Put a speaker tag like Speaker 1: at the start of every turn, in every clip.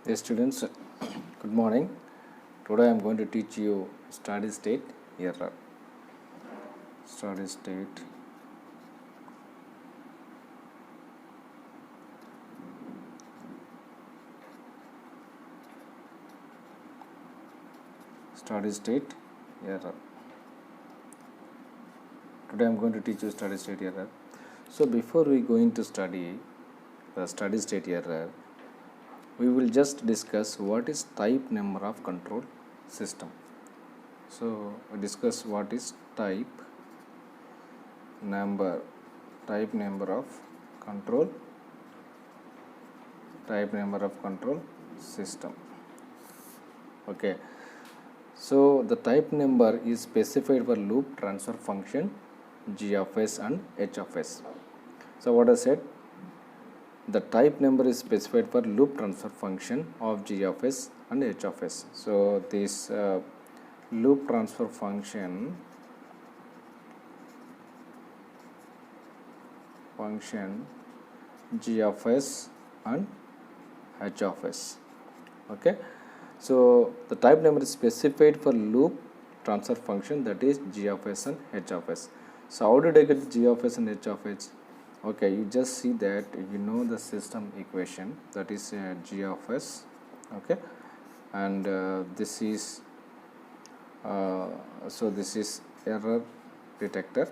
Speaker 1: Hey students, good morning. Today I am going to teach you steady state error. Steady state error. Today I am going to teach you steady state error. So before we going to study the steady state error, we will just discuss what is type number of control system. So we discuss what is type number of control system. Okay, so the type number is specified for loop transfer function g of s and h of s. So what I said, the type number is specified for loop transfer function of g of s and h of s. So this loop transfer function g of s and h of s. Okay, so the type number is specified for loop transfer function, that is g of s and h of s. So how did I get g of s and h of s? Okay, you just see that you know the system equation, that is g of s. Okay, and this is this is error detector,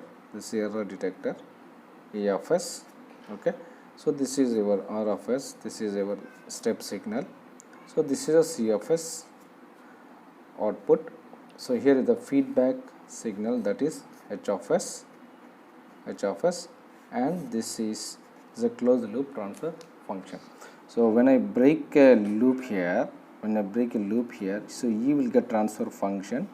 Speaker 1: E of s. Okay, so this is your R of s, this is your step signal. So this is a C of s output. So here is the feedback signal, that is H of s, and this is the closed loop transfer function. So when I break a loop here, so E will get transfer function.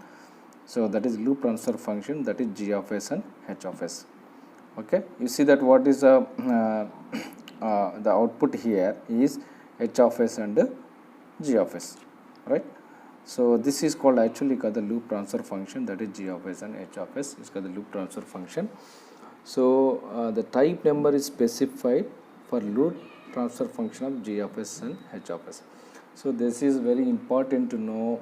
Speaker 1: So that is loop transfer function, that is G of s and H of s. Okay, you see that what is the output here is H of s and G of s, right? So this is called the loop transfer function, that is G of s and H of s is called the loop transfer function. So the type number is specified for loop transfer function of G of s and H of s. So this is very important to know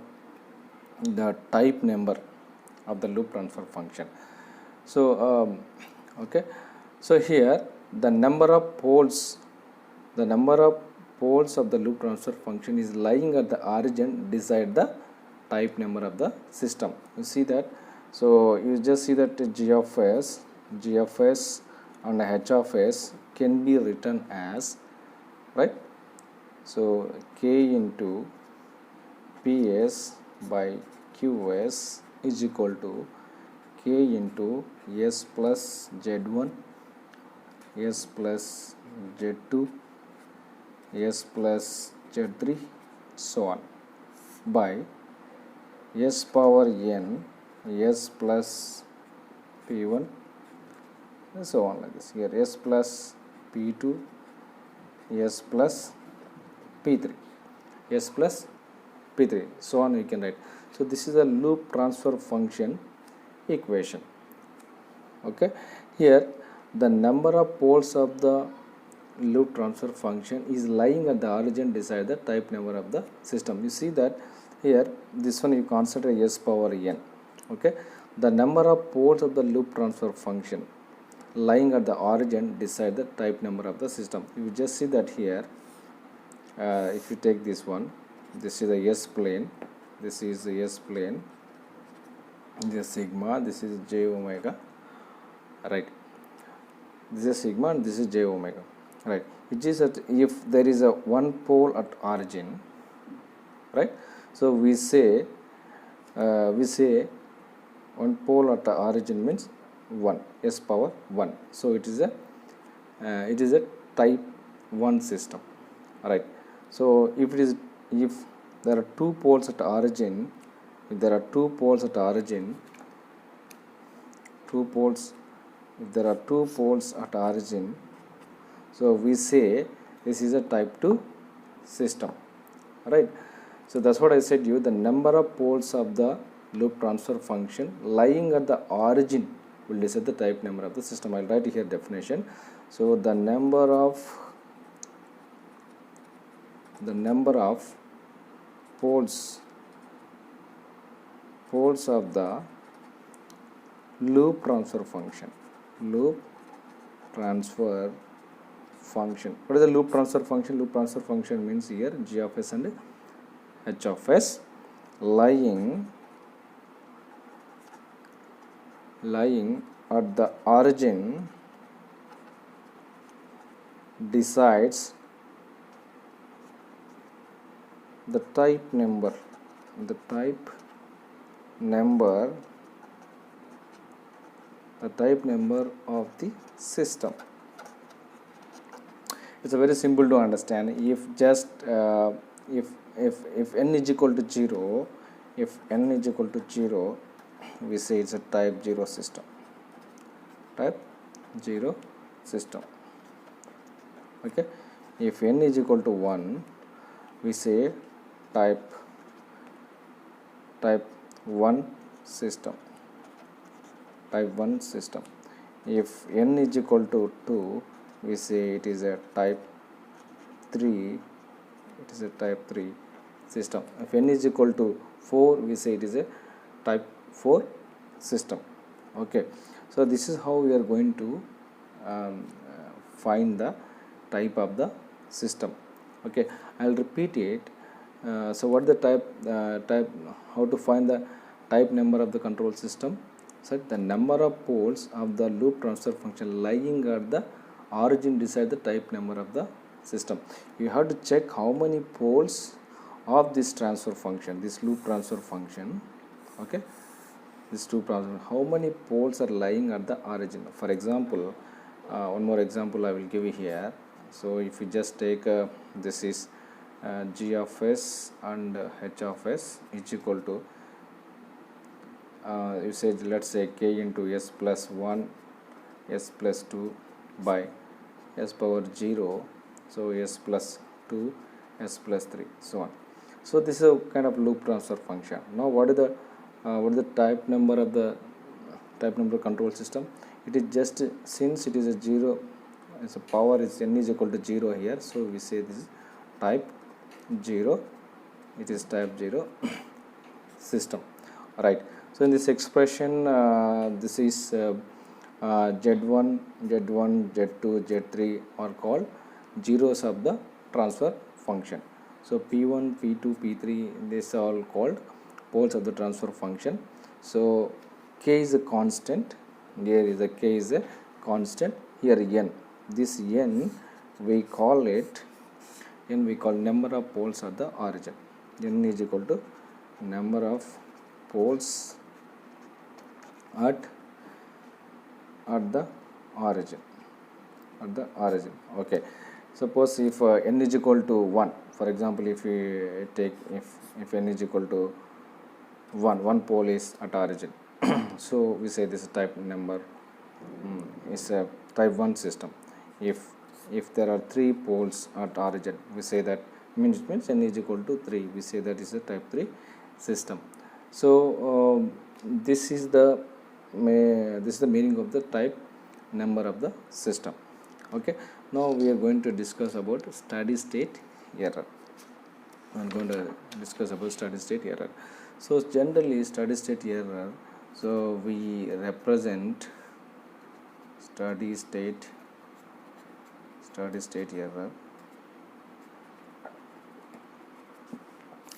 Speaker 1: the type number of the loop transfer function. So okay, so here the number of poles of the loop transfer function is lying at the origin decide the type number of the system. You see that, so you just see that G of s and H of s can be written as, right, so K into Ps by Qs is equal to K into S plus Z1, S plus Z2, S plus Z3, so on, by S power n, S plus P1, and so on like this. Here S plus P2, S plus P3, S plus P3, so on you can write. So this is a loop transfer function equation. Okay, here the number of poles of the loop transfer function is lying at the origin decide the type number of the system. You see that here this one you consider S power n. Okay, the number of poles of the loop transfer function lying at the origin decide the type number of the system. You just see that here, if you take this one, this is the S plane, this is the S plane, this is sigma, this is j omega, right? This is sigma and this is j omega, right? Which is that if there is a one pole at origin, right? So we say one pole at the origin means 1, S power 1. So it is a type 1 system, right? So if there are two poles at origin, if there are two poles at origin, so we say this is a type 2 system, right? So that's what I said you, the number of poles of the loop transfer function lying at the origin will decide the type number of the system. I'll write here definition. So the number of poles of the loop transfer function. Loop transfer function. What is the loop transfer function? Loop transfer function means here g of s and h of s lying at the origin decides the type number of the system. It's a very simple to understand. If just if n is equal to 0, we say it's a type 0 system. Okay. If n is equal to 1, we say type 1 system. If n is equal to 2, we say it is a type 3. System. If n is equal to 4, we say it is a type 4 system. Okay. So this is how we are going to find the type of the system. Okay, I'll repeat it. So what the how to find the type number of the control system? So the number of poles of the loop transfer function lying at the origin decide the type number of the system. You have to check how many poles of this transfer function, this loop transfer function. Okay, this loop transfer, how many poles are lying at the origin? For example, one more example I will give you here. So if you just take this is g of s and h of s is equal to you say, let's say k into s plus 1 s plus 2 by s power 0, so s plus 2 s plus 3, so on. So this is a kind of loop transfer function. Now what is the type number of the control system? It is just, since it is a 0, its power is n is equal to 0 here, so we say this is type 0. It is type 0 system, right? So in this expression, this is Z1, Z2, Z3 are called zeros of the transfer function. So P1, P2, P3, these are all called poles of the transfer function. So K is a constant. Here is a K is a constant. Here n. This n we call number of poles at the origin. N is equal to number of poles at the origin. Okay. Suppose if n is equal to 1, for example, if we take if n is equal to 1 pole is at origin. So we say this type number is a type 1 system. If there are 3 poles at origin, we say that means n is equal to 3. We say that is a type 3 system. So this is the meaning of the type number of the system. Okay. Now we are going to discuss about steady state error. I am going to discuss about steady state error. So generally steady state error, so we represent steady state error.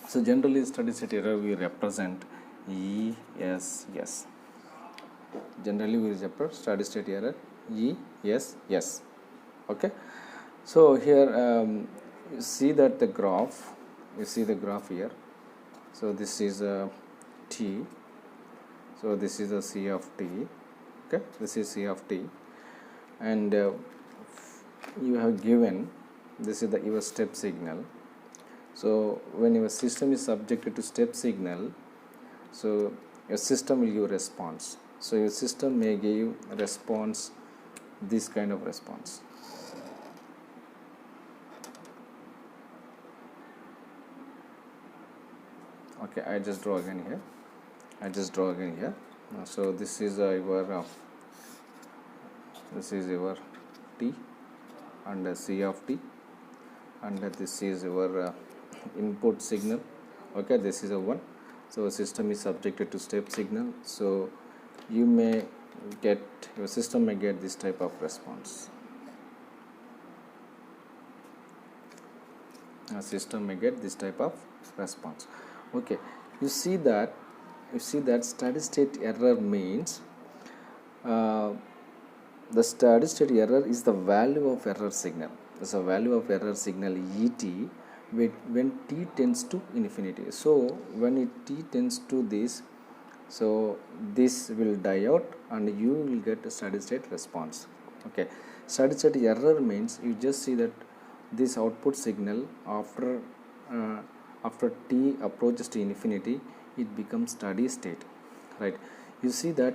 Speaker 1: So generally steady state error we represent ESS. Generally we represent steady state error ESS. Okay. So here you see that the graph. You see the graph here. So this is a T. So this is a C of T. Okay. This is C of T, and you have given this is your step signal. So when your system is subjected to step signal, so your system will give response. So your system may give response, this kind of response. Okay, I just draw again here. So this is your T and C of T, and this is your input signal Okay, this is a one. So system is subjected to step signal, so you may get, your system may get this type of response. A system may get this type of response. Okay, you see that steady state error means the steady state error is the value of error signal. It's a value of error signal ET when t tends to infinity. So when t tends to this, so this will die out and you will get a steady state response. Okay, steady state error means you just see that this output signal after t approaches to infinity, it becomes steady state, right? You see that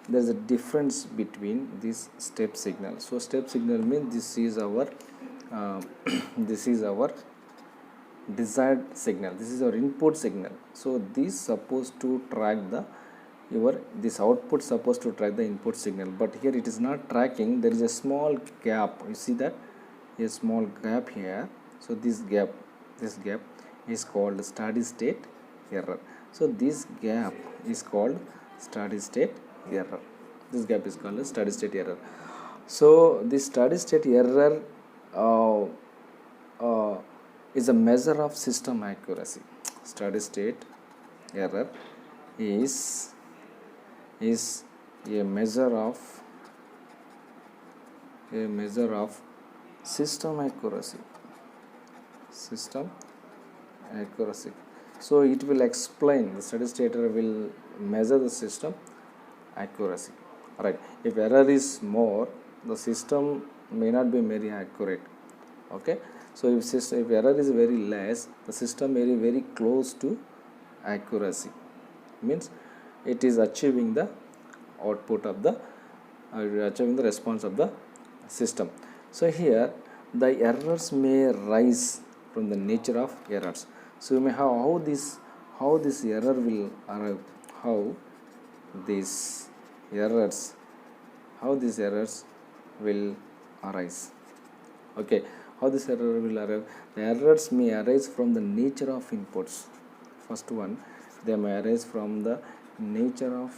Speaker 1: there is a difference between this step signal. So step signal means this is our this is our desired signal, this is our input signal. So this supposed to track the this output supposed to track the input signal, but here it is not tracking. There is a small gap, you see that, a small gap here. So this gap is called steady state error. So this gap is called steady state error. This gap is called steady state error. So this steady state error is a measure of system accuracy. Steady state error is a measure of system accuracy. So it will explain, the steady state error will measure the system accuracy, right? If error is more, the system may not be very accurate. Okay, so if error is very less, the system may be very close to accuracy, means it is achieving the output of the achieving the response of the system. So here the errors may rise from the nature of errors. So you may have how this error will arrive, how these errors will arise. Okay, how this error will arrive? The errors may arise from the nature of inputs. First one, they may arise from the nature of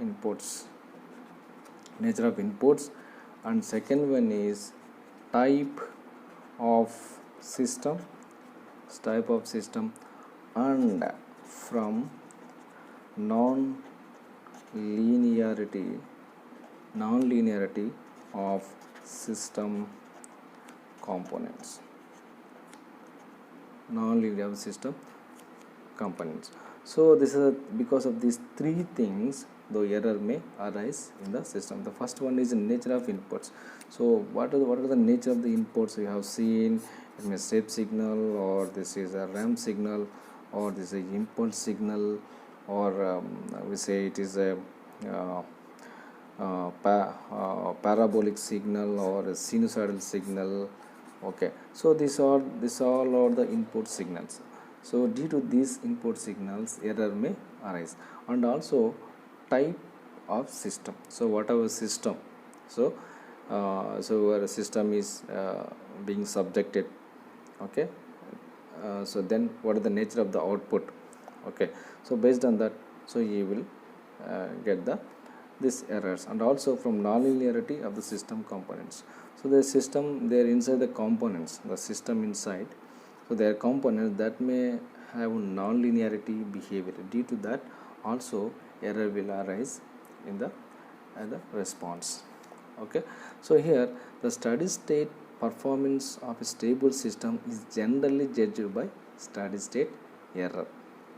Speaker 1: inputs, and second one is type of system, and from non-linearity of system components. So this is because of these three things, the error may arise in the system. The first one is the nature of inputs. So what are the nature of the inputs? We have seen it may step signal, or this is a ramp signal, or this is a impulse signal, or we say it is a parabolic signal or a sinusoidal signal. Okay, so this all are the input signals. So due to these input signals, error may arise. And also type of system. So whatever system, so where a system is being subjected, okay, so then what is the nature of the output? Okay, so based on that, so you will get these errors. And also from nonlinearity of the system components. So the system, they are inside the components, the system inside. So there are components that may have nonlinearity behavior. Due to that, also error will arise in the response. Okay, so here the steady state performance of a stable system is generally judged by steady state error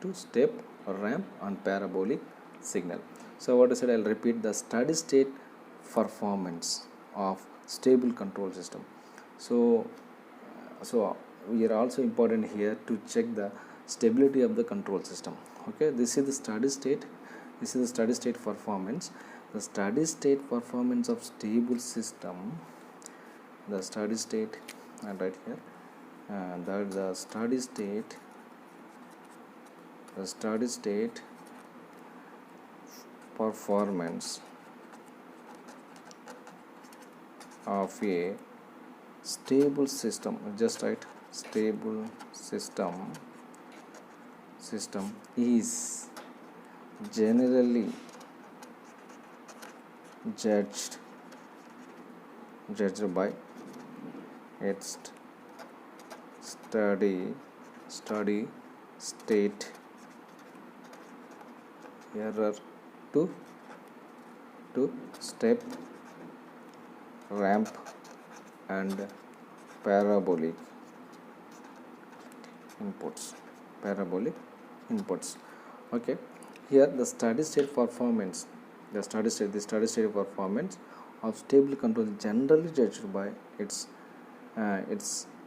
Speaker 1: to step, ramp, and parabolic signal. So what I said, I'll repeat: the steady state performance of stable control system. So we are also important here to check the stability of the control system. Okay, this is the steady state. This is the steady state performance. The steady state performance of stable system. The steady state, and right here, and that the steady state performance of a stable system. Just write stable system is generally judged by its steady state error to step, ramp and parabolic inputs. Okay, here the steady state performance of stable control is generally judged by its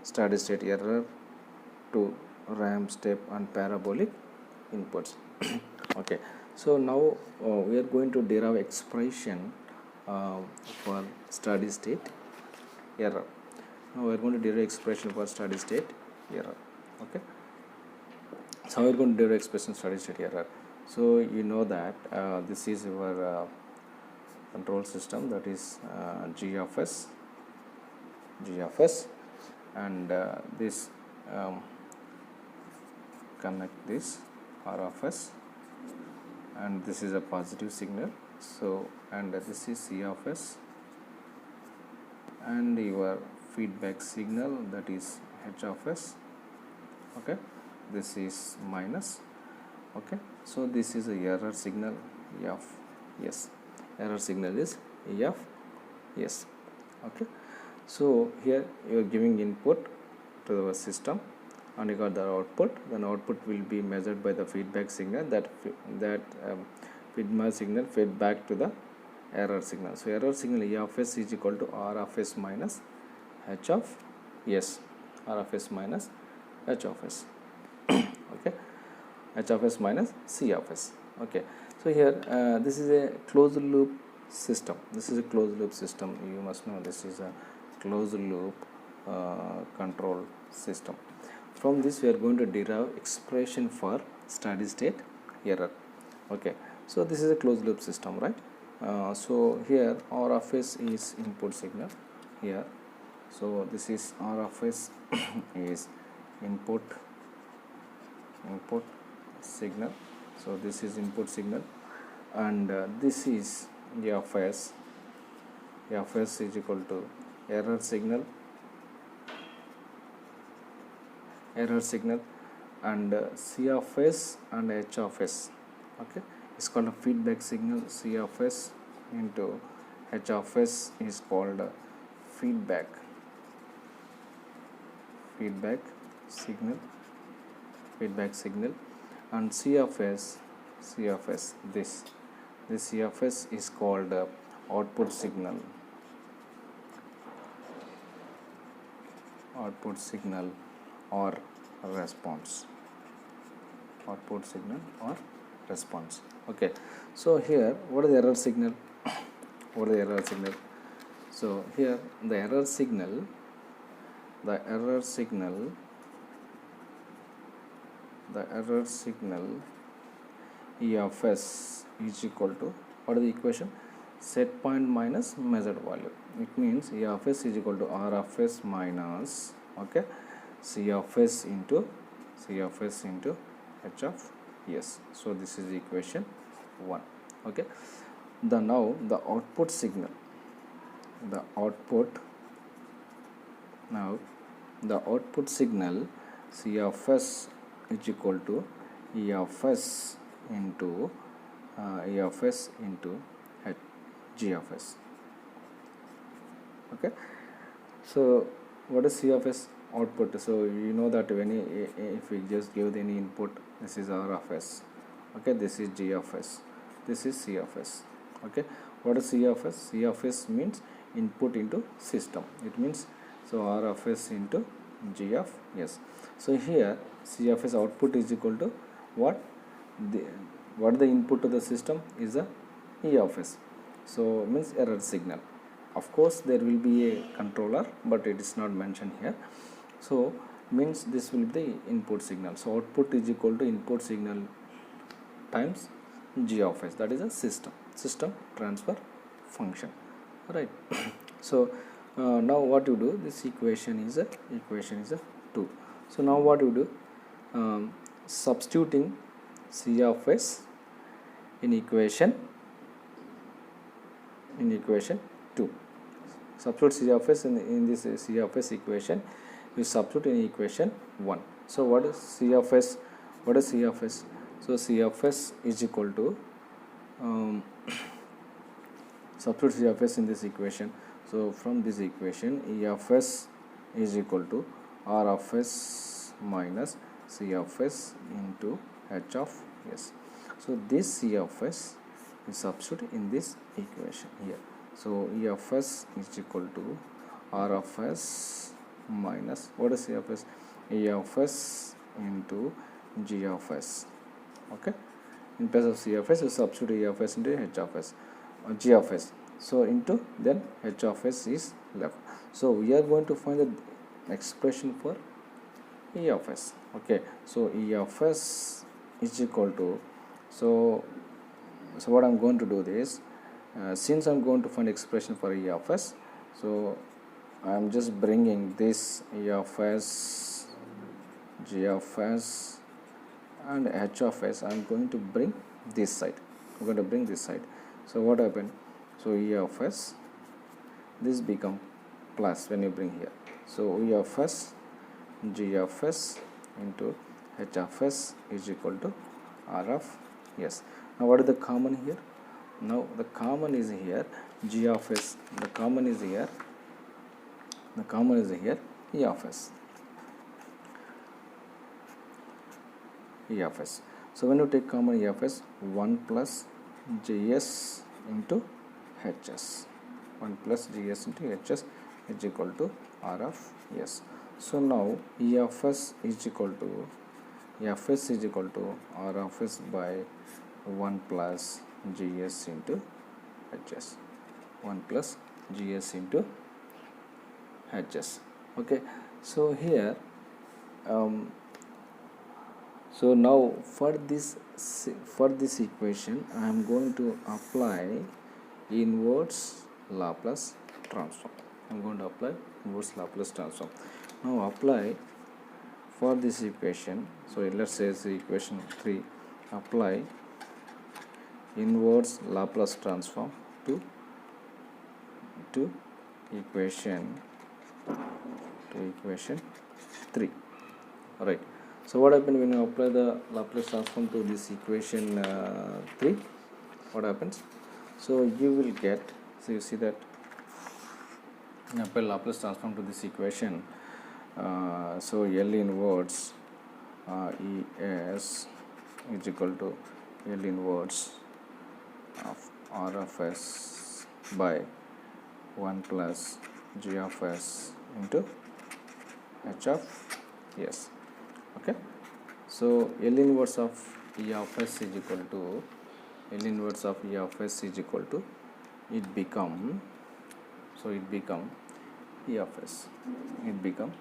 Speaker 1: steady state error to ramp, step and parabolic inputs. Okay, so now we are going to derive expression for steady state error. Now we are going to derive expression for steady state error. Okay, so we are going to derive expression steady state error. So you know that this is your control system, that is G of S, and this connect this R of S, and this is a positive signal. So and this is C of S, and your feedback signal, that is H of S. Okay, this is minus. Okay, so this is a error signal E of S. Error signal is E of S. Okay, so here you are giving input to the system and you got the output. Then output will be measured by the feedback signal. That feedback signal fed back to the error signal. So error signal E of S is equal to R of S minus H of S. R of S minus H of S. Okay, H of S minus C of S. Okay, so here this is a closed loop system. You must know this is a closed loop control system. From this we are going to derive expression for steady state error. Okay, so this is a closed loop system, right? So here R of S is input signal here. So this is R of S is input signal. So this is input signal, and this is E of S. E of S is equal to error signal, and C of S and H of S. Okay, it's called a feedback signal. C of S into H of S is called feedback signal, and C of S, this C of S is called output signal or response. Okay, so here what is the error signal? So here the error signal E of S is equal to, what is the equation? Set point minus measured value. It means E of S is equal to R of S minus, okay, C of S into H of S. So this is equation 1. Okay, now the output signal, C of S is equal to E of S into G of S. Okay, so what is C of S output? So you know that when if we just give any input, this is R of S. Okay, this is G of S, this is C of S. Okay, what is C of S? C of S means input into system. It means so R of S into G of S. So here C of S output is equal to what the input to the system is a E of S. So means error signal. Of course there will be a controller, but it is not mentioned here. So means this will be the input signal. So output is equal to input signal times G of S, that is a system transfer function, right? So now what you do, this equation is a 2. 2. So now what you do, substituting C of s in equation 2. Substitute C of s in this C of s equation, you substitute in equation 1. So what is C of s? What is C of s? So C of s is equal to, substitute C of s in this equation. So from this equation, E of s is equal to R of s minus C of s into H of s. So this C of s is substitute in this equation here. So E of s is equal to R of s minus, what is C of s? E of s into G of s. Okay, in place of C of s, you substitute E of s into H of s, or G of s. So into then H of s is left. So we are going to find the expression for E of s. Okay, so E of s is equal to, so what I'm going to do is, since I'm going to find expression for E of s, so I'm just bringing this E of s, G of s and H of s. I'm going to bring this side. I'm going to bring this side. So what happened? So E of s, this become plus when you bring here. So E of s, G of s into H of s is equal to R of s. Now what is the common here? Now the common is here G of s. The common is here E of s. E of s. So when you take common E of s, 1 plus Gs into Hs. 1 plus Gs into Hs is equal to R of s. So now E of s is equal to R of s by 1 plus Gs into Hs. 1 plus Gs into Hs. Okay, so here, so now for this equation, I am going to apply inverse Laplace transform. I'm going to apply inverse Laplace transform. Now apply for this equation. So let's say it's equation 3. Apply inverse Laplace transform to equation 3. Alright. So what happens when you apply the Laplace transform to this equation 3? What happens? So you will get, so you see that you apply Laplace transform to this equation. So L inverse Es is equal to L inverse of R of s by 1 plus G of s into H of s. Okay, so L inverse of E of s is equal to L inverse of E of s is equal to, it become, so it become E of s. It become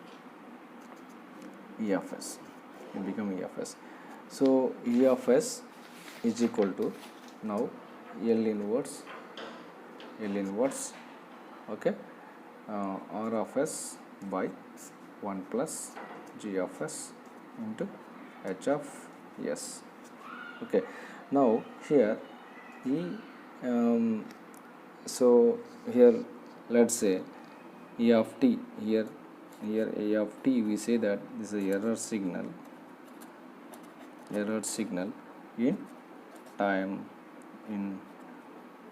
Speaker 1: E of s. It become E of s. So E of s is equal to now L inverse, okay, R of s by 1 plus G of s into H of s. Okay, now here so here let's say E of t, here A of t, we say that this is error signal in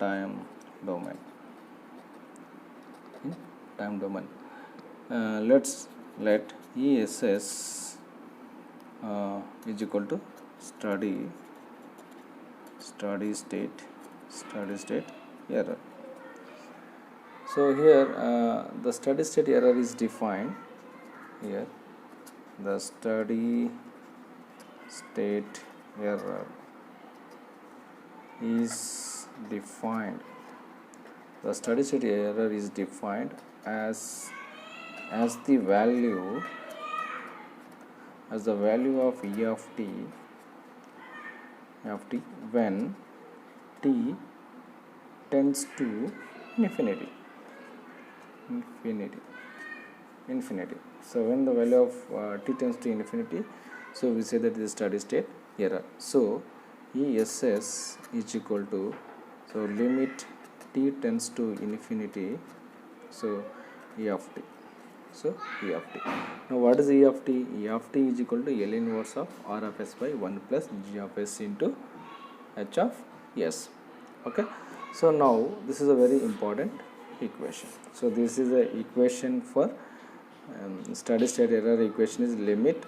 Speaker 1: time domain. Let ESS is equal to steady state error. So here the steady state error is defined here. The steady state error is defined. The steady state error is defined as the value of E of t when t tends to infinity. infinity. So when the value of t tends to infinity, so we say that it is steady state error. So ESS is equal to, so limit t tends to infinity, so E of t. So E of t. Now what is E of t? E of t is equal to L inverse of R of s by 1 plus G of s into H of s. Okay. So now this is a very important equation. So this is a equation for steady state error. Equation is limit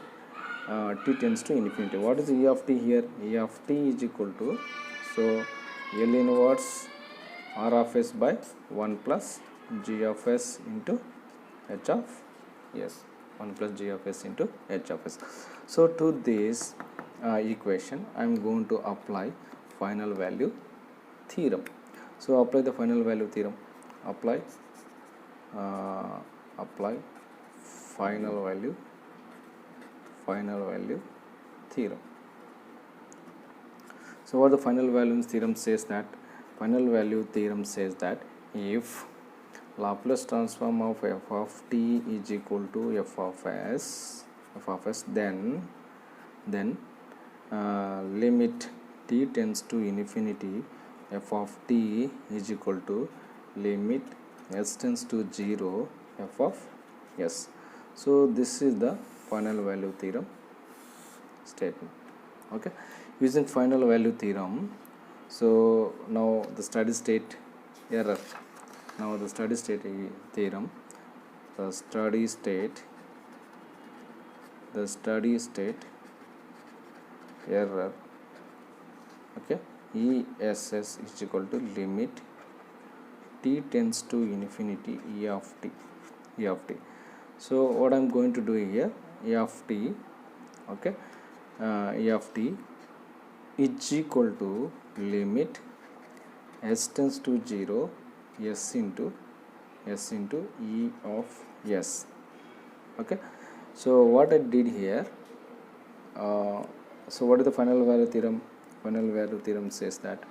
Speaker 1: t tends to infinity. What is E of t here? E of t is equal to, so L inverse R of s by 1 plus G of s into H of s, 1 plus G of s into H of s. So to this equation I am going to apply final value theorem. So apply the final value theorem. Apply final value theorem. So what the final value theorem says that? Final value theorem says that if Laplace transform of f of t is equal to f of s, then limit t tends to infinity, f of t is equal to limit s tends to 0 f of s. So this is the final value theorem statement. Okay, using final value theorem, so now the steady state error. Now the steady state theorem, the steady state error, okay, ESS is equal to limit t tends to infinity E of t. So what I am going to do here, E of t, okay, E of t is equal to limit s tends to 0 s into E of s. Okay, so what I did here, so what is the final value theorem? Final value theorem says that,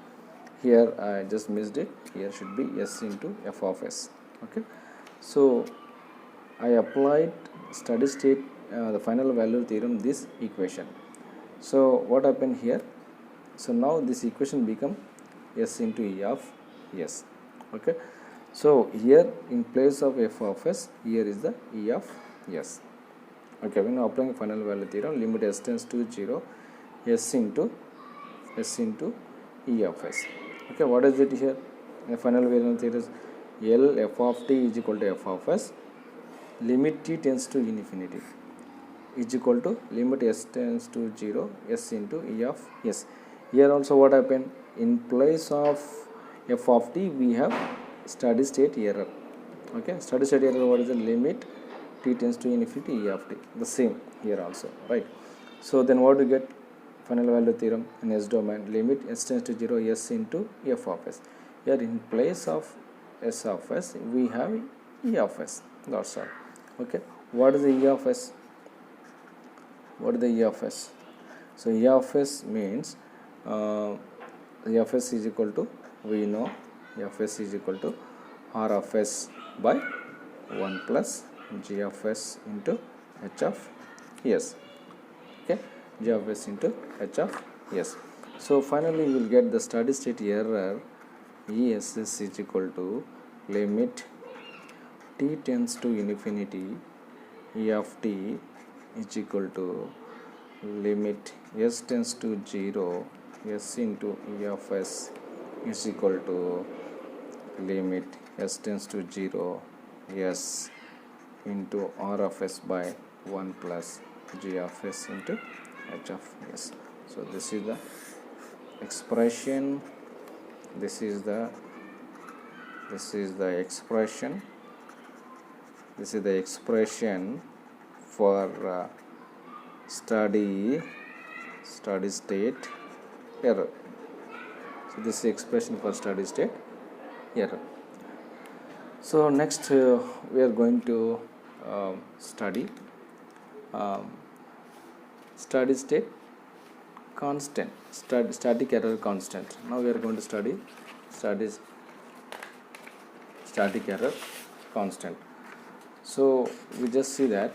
Speaker 1: here I just missed it, here should be s into f of s. Okay, so I applied steady state the final value theorem this equation. So what happened here? So now this equation become s into E of s. Okay, so here in place of f of s, here is the E of s. Okay, when applying final value theorem, limit s tends to 0 s into E of s. Okay, what is it here? The final value theorem is L f of t is equal to f of s, limit t tends to infinity is equal to limit s tends to 0 s into E of s. Here also what happened? In place of f of t we have steady state error. Okay, steady state error, what is the limit t tends to infinity E of t, the same here also, right? So then what we get? Final value theorem in s domain, limit s tends to 0 s into f of s. Here in place of s of s we have E of s, that's all. Okay, what is the E of s? So E of s means E of s is equal to, we know E of s is equal to R of s by 1 plus G of s into H of s. Okay, G of s into H of s. So finally you will get the steady state error ESS is equal to limit t tends to infinity E of t is equal to limit s tends to 0 s into E of s is equal to limit s tends to 0 s into R of s by 1 plus G of s into H of s. So this is the expression, this is the expression for steady state error. So this is the expression for steady state error. So next we are going to study steady state constant, static error constant. Now we are going to study static error constant. So we just see that